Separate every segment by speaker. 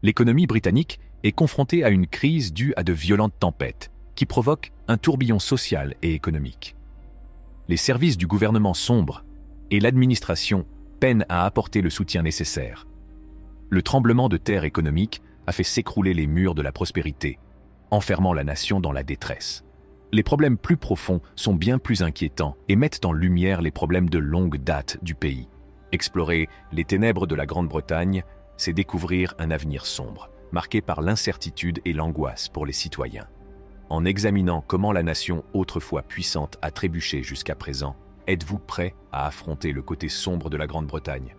Speaker 1: L'économie britannique est confrontée à une crise due à de violentes tempêtes qui provoquent un tourbillon social et économique. Les services du gouvernement sombrent et l'administration peine à apporter le soutien nécessaire. Le tremblement de terre économique a fait s'écrouler les murs de la prospérité, enfermant la nation dans la détresse. Les problèmes plus profonds sont bien plus inquiétants et mettent en lumière les problèmes de longue date du pays. Explorer les ténèbres de la Grande-Bretagne, c'est découvrir un avenir sombre, marqué par l'incertitude et l'angoisse pour les citoyens. En examinant comment la nation autrefois puissante a trébuché jusqu'à présent, êtes-vous prêt à affronter le côté sombre de la Grande-Bretagne?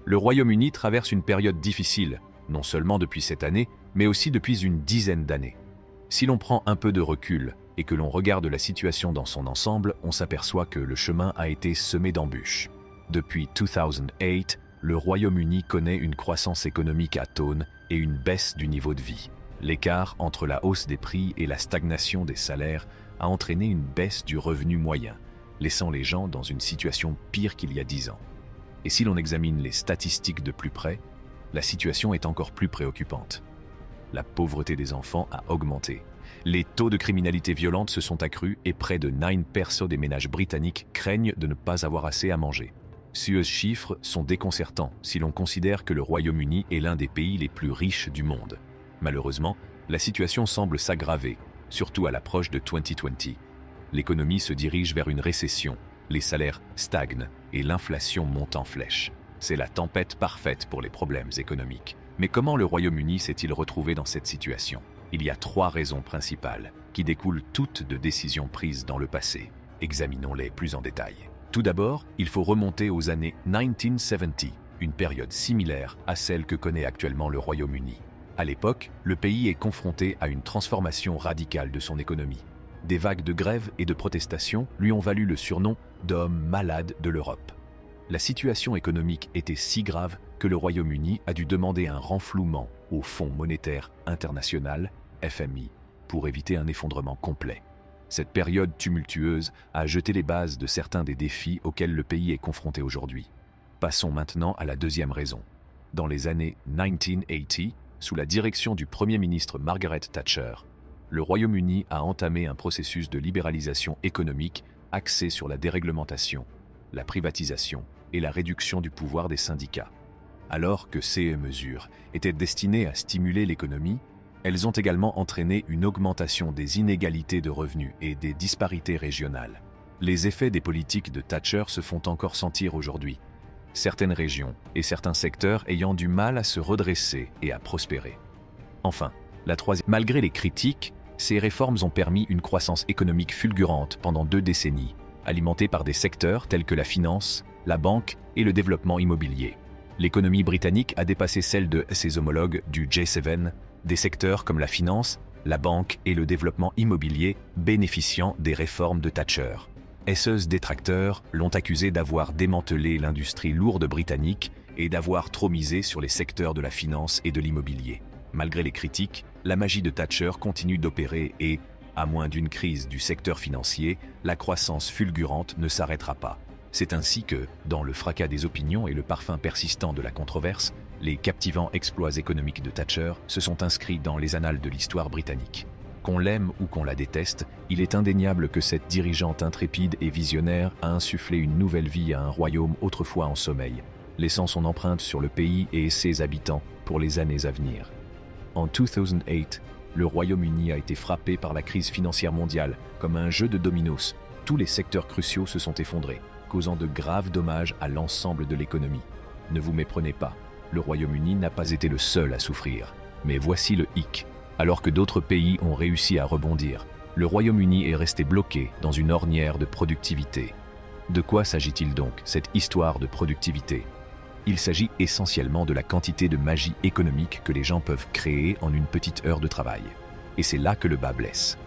Speaker 1: Le Royaume-Uni traverse une période difficile, non seulement depuis cette année, mais aussi depuis une dizaine d'années. Si l'on prend un peu de recul et que l'on regarde la situation dans son ensemble, on s'aperçoit que le chemin a été semé d'embûches. Depuis 2008, le Royaume-Uni connaît une croissance économique atone et une baisse du niveau de vie. L'écart entre la hausse des prix et la stagnation des salaires a entraîné une baisse du revenu moyen, laissant les gens dans une situation pire qu'il y a 10 ans. Et si l'on examine les statistiques de plus près, la situation est encore plus préoccupante. La pauvreté des enfants a augmenté. Les taux de criminalité violente se sont accrus et près de 9% des ménages britanniques craignent de ne pas avoir assez à manger. Ces chiffres sont déconcertants si l'on considère que le Royaume-Uni est l'un des pays les plus riches du monde. Malheureusement, la situation semble s'aggraver, surtout à l'approche de 2020. L'économie se dirige vers une récession, les salaires stagnent et l'inflation monte en flèche. C'est la tempête parfaite pour les problèmes économiques. Mais comment le Royaume-Uni s'est-il retrouvé dans cette situation? Il y a 3 raisons principales, qui découlent toutes de décisions prises dans le passé. Examinons-les plus en détail. Tout d'abord, il faut remonter aux années 1970, une période similaire à celle que connaît actuellement le Royaume-Uni. À l'époque, le pays est confronté à une transformation radicale de son économie. Des vagues de grèves et de protestations lui ont valu le surnom d'homme malade de l'Europe. La situation économique était si grave que le Royaume-Uni a dû demander un renflouement au Fonds monétaire international, FMI, pour éviter un effondrement complet. Cette période tumultueuse a jeté les bases de certains des défis auxquels le pays est confronté aujourd'hui. Passons maintenant à la deuxième raison. Dans les années 1980, sous la direction du Premier ministre Margaret Thatcher, le Royaume-Uni a entamé un processus de libéralisation économique axé sur la déréglementation, la privatisation et la réduction du pouvoir des syndicats. Alors que ces mesures étaient destinées à stimuler l'économie, elles ont également entraîné une augmentation des inégalités de revenus et des disparités régionales. Les effets des politiques de Thatcher se font encore sentir aujourd'hui, certaines régions et certains secteurs ayant du mal à se redresser et à prospérer. Enfin, la troisième, malgré les critiques, ces réformes ont permis une croissance économique fulgurante pendant 2 décennies, alimentée par des secteurs tels que la finance, la banque et le développement immobilier. L'économie britannique a dépassé celle de ses homologues du G7, des secteurs comme la finance, la banque et le développement immobilier bénéficiant des réformes de Thatcher. Ses détracteurs l'ont accusé d'avoir démantelé l'industrie lourde britannique et d'avoir trop misé sur les secteurs de la finance et de l'immobilier. Malgré les critiques, la magie de Thatcher continue d'opérer et, à moins d'une crise du secteur financier, la croissance fulgurante ne s'arrêtera pas. C'est ainsi que, dans le fracas des opinions et le parfum persistant de la controverse, les captivants exploits économiques de Thatcher se sont inscrits dans les annales de l'histoire britannique. Qu'on l'aime ou qu'on la déteste, il est indéniable que cette dirigeante intrépide et visionnaire a insufflé une nouvelle vie à un royaume autrefois en sommeil, laissant son empreinte sur le pays et ses habitants pour les années à venir. En 2008, le Royaume-Uni a été frappé par la crise financière mondiale. Comme un jeu de dominos, tous les secteurs cruciaux se sont effondrés, causant de graves dommages à l'ensemble de l'économie. Ne vous méprenez pas, le Royaume-Uni n'a pas été le seul à souffrir. Mais voici le hic. Alors que d'autres pays ont réussi à rebondir, le Royaume-Uni est resté bloqué dans une ornière de productivité. De quoi s'agit-il donc, cette histoire de productivité? Il s'agit essentiellement de la quantité de magie économique que les gens peuvent créer en une petite heure de travail. Et c'est là que le bât blesse.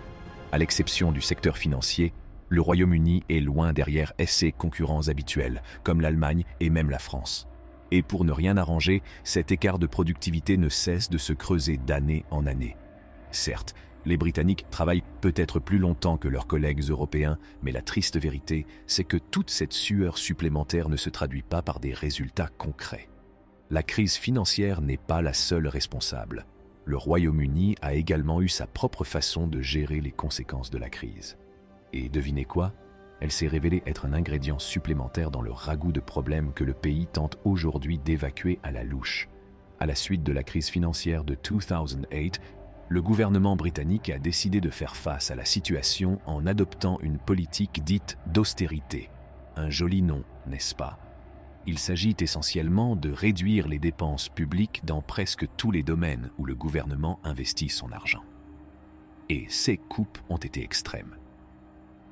Speaker 1: À l'exception du secteur financier, le Royaume-Uni est loin derrière ses concurrents habituels, comme l'Allemagne et même la France. Et pour ne rien arranger, cet écart de productivité ne cesse de se creuser d'année en année. Certes, les Britanniques travaillent peut-être plus longtemps que leurs collègues européens, mais la triste vérité, c'est que toute cette sueur supplémentaire ne se traduit pas par des résultats concrets. La crise financière n'est pas la seule responsable. Le Royaume-Uni a également eu sa propre façon de gérer les conséquences de la crise. Et devinez quoi? Elle s'est révélée être un ingrédient supplémentaire dans le ragoût de problèmes que le pays tente aujourd'hui d'évacuer à la louche. À la suite de la crise financière de 2008, le gouvernement britannique a décidé de faire face à la situation en adoptant une politique dite d'austérité. Un joli nom, n'est-ce pas? Il s'agit essentiellement de réduire les dépenses publiques dans presque tous les domaines où le gouvernement investit son argent. Et ces coupes ont été extrêmes.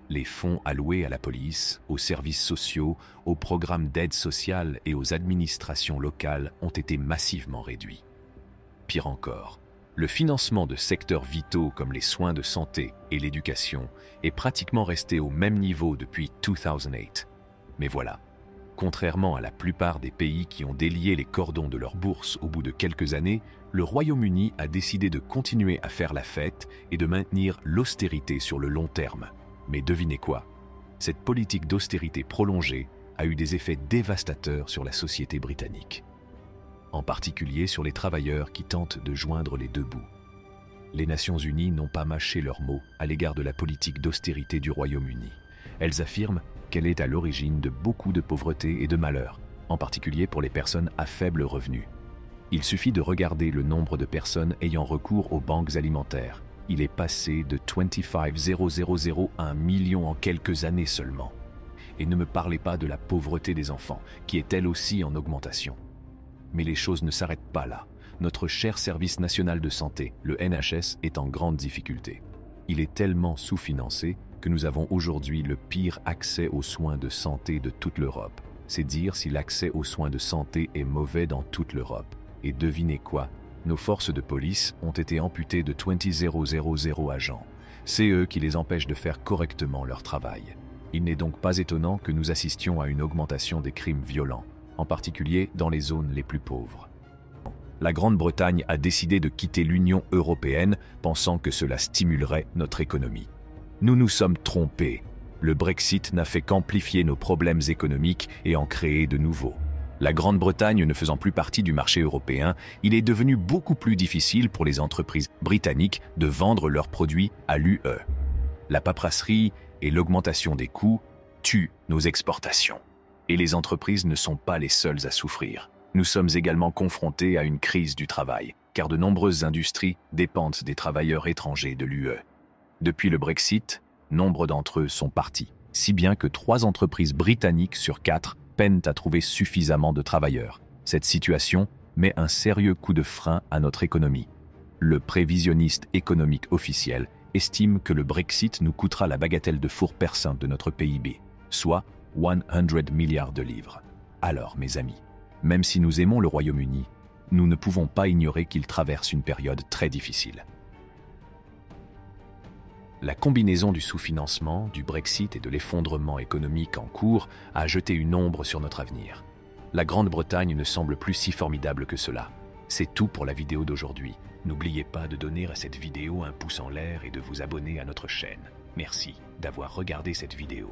Speaker 1: Les fonds alloués à la police, aux services sociaux, aux programmes d'aide sociale et aux administrations locales ont été massivement réduits. Pire encore, le financement de secteurs vitaux comme les soins de santé et l'éducation est pratiquement resté au même niveau depuis 2008. Mais voilà, contrairement à la plupart des pays qui ont délié les cordons de leur bourse au bout de quelques années, le Royaume-Uni a décidé de continuer à faire la fête et de maintenir l'austérité sur le long terme. Mais devinez quoi? Cette politique d'austérité prolongée a eu des effets dévastateurs sur la société britannique. En particulier sur les travailleurs qui tentent de joindre les deux bouts. Les Nations Unies n'ont pas mâché leurs mots à l'égard de la politique d'austérité du Royaume-Uni. Elles affirment qu'elle est à l'origine de beaucoup de pauvreté et de malheur, en particulier pour les personnes à faible revenu. Il suffit de regarder le nombre de personnes ayant recours aux banques alimentaires. Il est passé de 25 000 à 1 million en quelques années seulement. Et ne me parlez pas de la pauvreté des enfants, qui est elle aussi en augmentation. Mais les choses ne s'arrêtent pas là. Notre cher service national de santé, le NHS, est en grande difficulté. Il est tellement sous-financé que nous avons aujourd'hui le pire accès aux soins de santé de toute l'Europe. C'est dire si l'accès aux soins de santé est mauvais dans toute l'Europe. Et devinez quoi? Nos forces de police ont été amputées de 20 000 agents. C'est eux qui les empêchent de faire correctement leur travail. Il n'est donc pas étonnant que nous assistions à une augmentation des crimes violents, en particulier dans les zones les plus pauvres. La Grande-Bretagne a décidé de quitter l'Union européenne, pensant que cela stimulerait notre économie. Nous nous sommes trompés. Le Brexit n'a fait qu'amplifier nos problèmes économiques et en créer de nouveaux. La Grande-Bretagne ne faisant plus partie du marché européen, il est devenu beaucoup plus difficile pour les entreprises britanniques de vendre leurs produits à l'UE. La paperasserie et l'augmentation des coûts tuent nos exportations. Et les entreprises ne sont pas les seules à souffrir. Nous sommes également confrontés à une crise du travail, car de nombreuses industries dépendent des travailleurs étrangers de l'UE. Depuis le Brexit, nombre d'entre eux sont partis, si bien que 3 entreprises britanniques sur 4 peinent à trouver suffisamment de travailleurs. Cette situation met un sérieux coup de frein à notre économie. Le prévisionniste économique officiel estime que le Brexit nous coûtera la bagatelle de four perçin de notre PIB, soit 100 milliards de livres. Alors, mes amis, même si nous aimons le Royaume-Uni, nous ne pouvons pas ignorer qu'il traverse une période très difficile. La combinaison du sous-financement, du Brexit et de l'effondrement économique en cours a jeté une ombre sur notre avenir. La Grande-Bretagne ne semble plus si formidable que cela. C'est tout pour la vidéo d'aujourd'hui. N'oubliez pas de donner à cette vidéo un pouce en l'air et de vous abonner à notre chaîne. Merci d'avoir regardé cette vidéo.